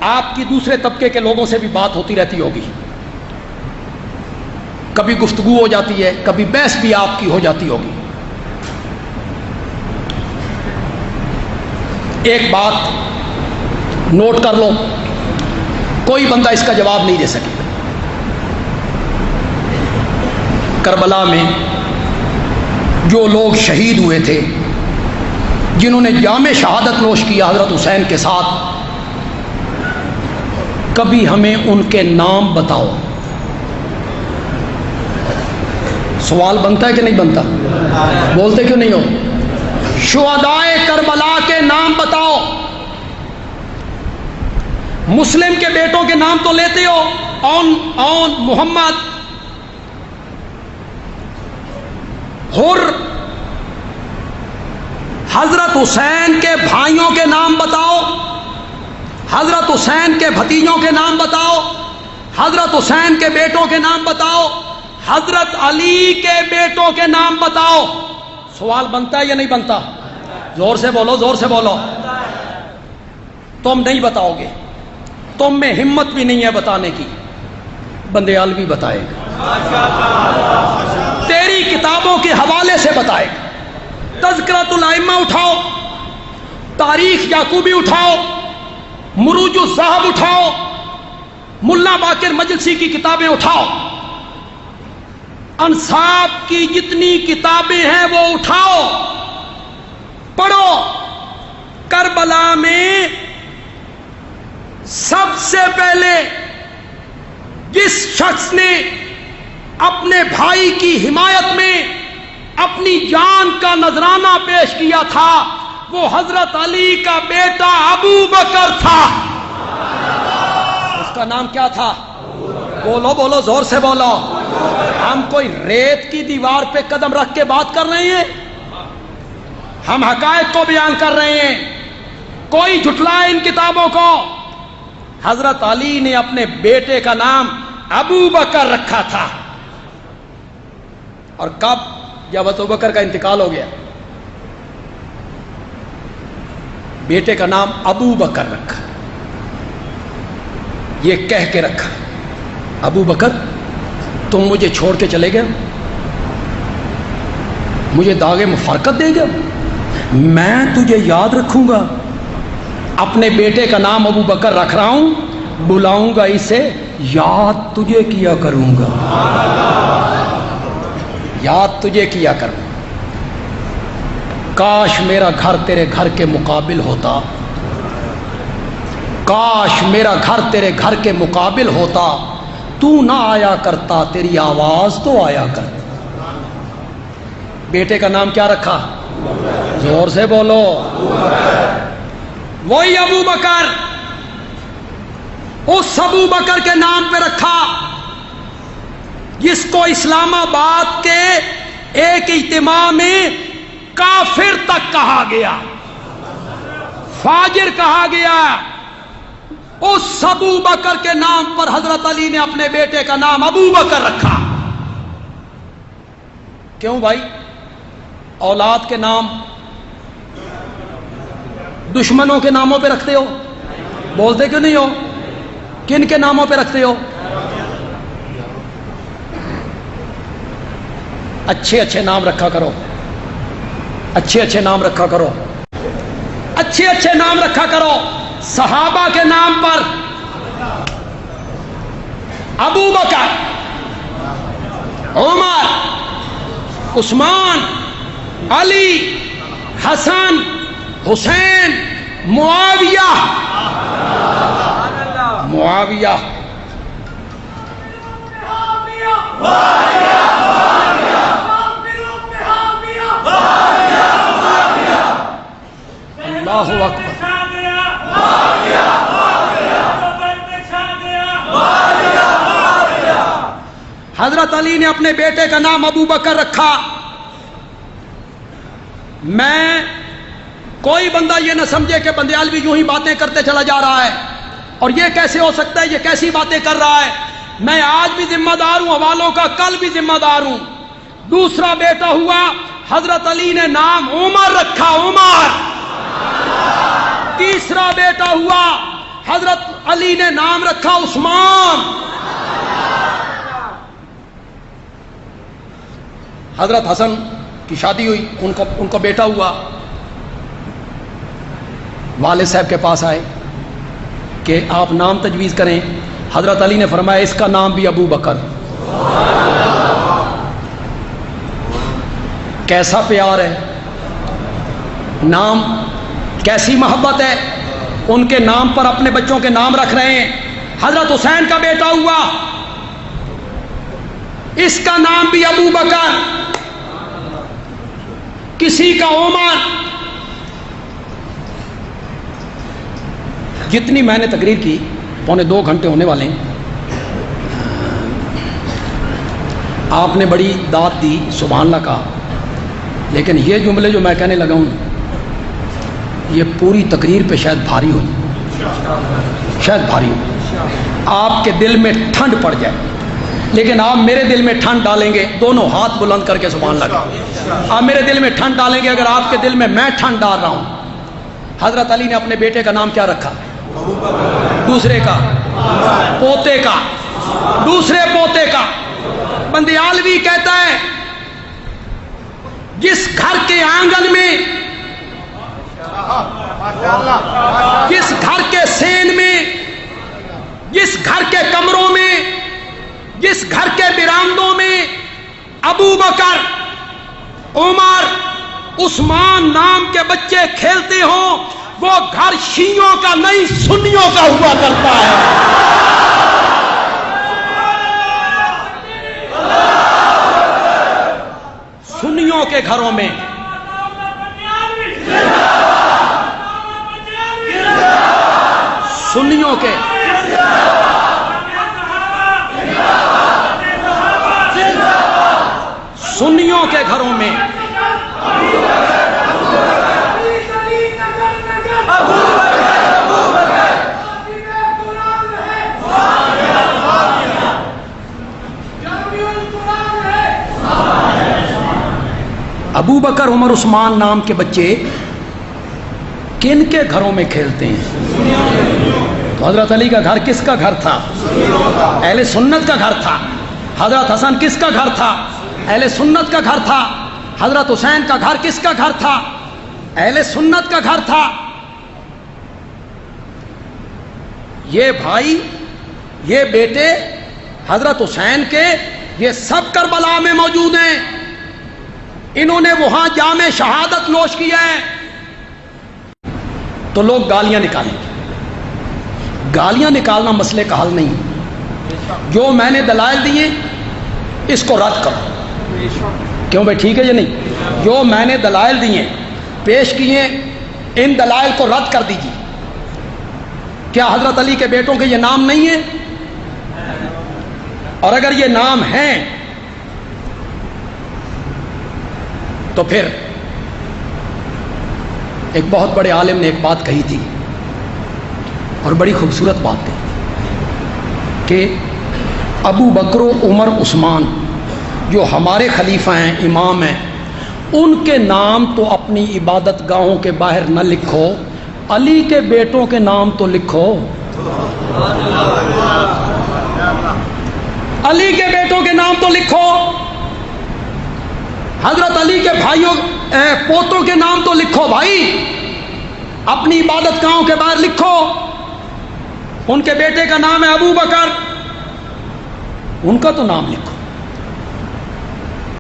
آپ کی دوسرے طبقے کے لوگوں سے بھی بات ہوتی رہتی ہوگی، کبھی گفتگو ہو جاتی ہے، کبھی بحث بھی آپ کی ہو جاتی ہوگی۔ ایک بات نوٹ کر لو، کوئی بندہ اس کا جواب نہیں دے سکے۔ کربلا میں جو لوگ شہید ہوئے تھے، جنہوں نے جام شہادت نوش کیا حضرت حسین کے ساتھ، کبھی ہمیں ان کے نام بتاؤ۔ سوال بنتا ہے کہ نہیں بنتا؟ بولتے کیوں نہیں ہو؟ شہدائے کربلا کے نام بتاؤ۔ مسلم کے بیٹوں کے نام تو لیتے ہو، اون محمد، حر، حضرت حسین کے بھائیوں کے نام بتاؤ، حضرت حسین کے بھتیجوں کے نام بتاؤ، حضرت حسین کے بیٹوں کے نام بتاؤ، حضرت علی کے بیٹوں کے نام بتاؤ۔ سوال بنتا ہے یا نہیں بنتا؟ زور سے بولو، زور سے بولو۔ تم نہیں بتاؤ گے، تم میں ہمت بھی نہیں ہے بتانے کی، بندیال بھی بتائے گا، تیری کتابوں کے حوالے سے بتائے گا۔ تذکرۃ الائمہ اٹھاؤ، تاریخ یعقوبی اٹھاؤ، مروج الذہب اٹھاؤ، ملا باقر مجلسی کی کتابیں اٹھاؤ، انصاف کی جتنی کتابیں ہیں وہ اٹھاؤ، پڑھو۔ کربلا میں سب سے پہلے جس شخص نے اپنے بھائی کی حمایت میں اپنی جان کا نذرانہ پیش کیا تھا، وہ حضرت علی کا بیٹا ابو بکر تھا۔ اس کا نام کیا تھا؟ بولو بولو، زور سے بولو۔ ہم کوئی ریت کی دیوار پہ قدم رکھ کے بات کر رہے ہیں؟ ہم حقائق کو بیان کر رہے ہیں، کوئی جھٹلائے ان کتابوں کو۔ حضرت علی نے اپنے بیٹے کا نام ابو بکر رکھا تھا، اور کب؟ جب ابو بکر کا انتقال ہو گیا، بیٹے کا نام ابو بکر رکھا، یہ کہہ کے رکھا، ابو بکر تم مجھے چھوڑ کے چلے گئے، مجھے داغ مفارقت دے گا، میں تجھے یاد رکھوں گا، اپنے بیٹے کا نام ابو بکر رکھ رہا ہوں، بلاؤں گا اسے، یاد تجھے کیا کروں گا، یاد تجھے کیا کروں۔ کاش میرا گھر تیرے گھر کے مقابل ہوتا، کاش میرا گھر تیرے گھر کے مقابل ہوتا، تو نہ آیا کرتا، تیری آواز تو آیا کرتا۔ بیٹے کا نام کیا رکھا؟ زور سے بولو۔ وہی ابو بکر، اس ابو بکر کے نام پہ رکھا جس کو اسلام آباد کے ایک اجتماع میں کافر تک کہا گیا، فاجر کہا گیا۔ اس ابو بکر کے نام پر حضرت علی نے اپنے بیٹے کا نام ابو بکر رکھا۔ کیوں بھائی؟ اولاد کے نام دشمنوں کے ناموں پہ رکھتے ہو؟ بولتے کیوں نہیں ہو؟ کن کے ناموں پہ رکھتے ہو؟ اچھے اچھے نام رکھا کرو، اچھے اچھے نام رکھا کرو، اچھے اچھے نام رکھا کرو۔ صحابہ کے نام پر ابو بکر، عمر، عثمان، علی، حسن، حسین، معاویہ، معاویہ، اللہ اکبر۔ حضرت علی نے اپنے بیٹے کا نام ابو بکر رکھا۔ میں کوئی بندہ یہ نہ سمجھے کہ بندیال بھی یوں ہی باتیں کرتے چلا جا رہا ہے اور یہ کیسے ہو سکتا ہے، یہ کیسی باتیں کر رہا ہے۔ میں آج بھی ذمہ دار ہوں حوالوں کا، کل بھی ذمہ دار ہوں۔ دوسرا بیٹا ہوا، حضرت علی نے نام عمر رکھا، عمر۔ تیسرا بیٹا ہوا، حضرت علی نے نام رکھا عثمان. حضرت حسن کی شادی ہوئی، ان کا بیٹا ہوا. والد صاحب کے پاس آئے کہ آپ نام تجویز کریں. حضرت علی نے فرمایا اس کا نام بھی ابو بکر. کیسا پیار ہے، نام کیسی محبت ہے، ان کے نام پر اپنے بچوں کے نام رکھ رہے ہیں. حضرت حسین کا بیٹا ہوا، اس کا نام بھی ابو بکر، کسی کا عمر. جتنی میں نے تقریر کی، 1.25 گھنٹے ہونے والے ہیں، آپ نے بڑی داد دی، سبحان اللہ کہا، لیکن یہ جملے جو میں کہنے لگا ہوں یہ پوری تقریر پہ شاید بھاری ہو، آپ کے دل میں ٹھنڈ پڑ جائے. لیکن آپ میرے دل میں ٹھنڈ ڈالیں گے، دونوں ہاتھ بلند کر کے سبحان اللہ کہا، آپ میرے دل میں ٹھنڈ ڈالیں گے اگر آپ کے دل میں ٹھنڈ ڈال رہا ہوں. حضرت علی نے اپنے بیٹے کا نام کیا رکھا؟ دوسرے کا پوتے کا، دوسرے پوتے کا. بندیالوی کہتا ہے جس گھر کے آنگن میں، جس گھر کے سین میں، جس گھر کے کمروں میں، جس گھر کے برآمدوں میں ابو بکر، عمر، عثمان نام کے بچے کھیلتے ہوں، وہ گھر شیعوں کا نہیں سنیوں کا ہوا کرتا ہے. سنیوں کے گھروں میں سنیوں کے گھروں میں ابو بکر، عمر، عثمان نام کے بچے کن کے گھروں میں کھیلتے ہیں؟ تو حضرت علی کا گھر کس کا گھر تھا؟ اہل سنت کا گھر تھا. حضرت حسن کس کا گھر تھا؟ اہل سنت کا گھر تھا. حضرت حسین کا گھر کس کا گھر تھا؟ اہل سنت کا گھر تھا. یہ بھائی، یہ بیٹے حضرت حسین کے، یہ سب کربلا میں موجود ہیں. انہوں نے وہاں جام شہادت نوش کیا ہے. تو لوگ گالیاں نکالیں گے. گالیاں نکالنا مسئلے کا حل نہیں. جو میں نے دلائل دیے اس کو رد کرو. کیوں بھائی، ٹھیک ہے یا نہیں؟ جو میں نے دلائل دیے، پیش کیے، ان دلائل کو رد کر دیجیے. کیا حضرت علی کے بیٹوں کے یہ نام نہیں ہیں؟ اور اگر یہ نام ہیں تو پھر ایک بہت بڑے عالم نے ایک بات کہی تھی، اور بڑی خوبصورت بات کہی، کہ ابو بکر و عمر عثمان جو ہمارے خلیفہ ہیں، امام ہیں، ان کے نام تو اپنی عبادت گاہوں کے باہر نہ لکھو، علی کے بیٹوں کے نام تو لکھو. علی کے بیٹوں کے نام تو لکھو. حضرت علی کے بھائیوں پوتوں کے نام تو لکھو بھائی. اپنی عبادت گاہوں کے باہر لکھو. ان کے بیٹے کا نام ہے ابو بکر، ان کا تو نام لکھو.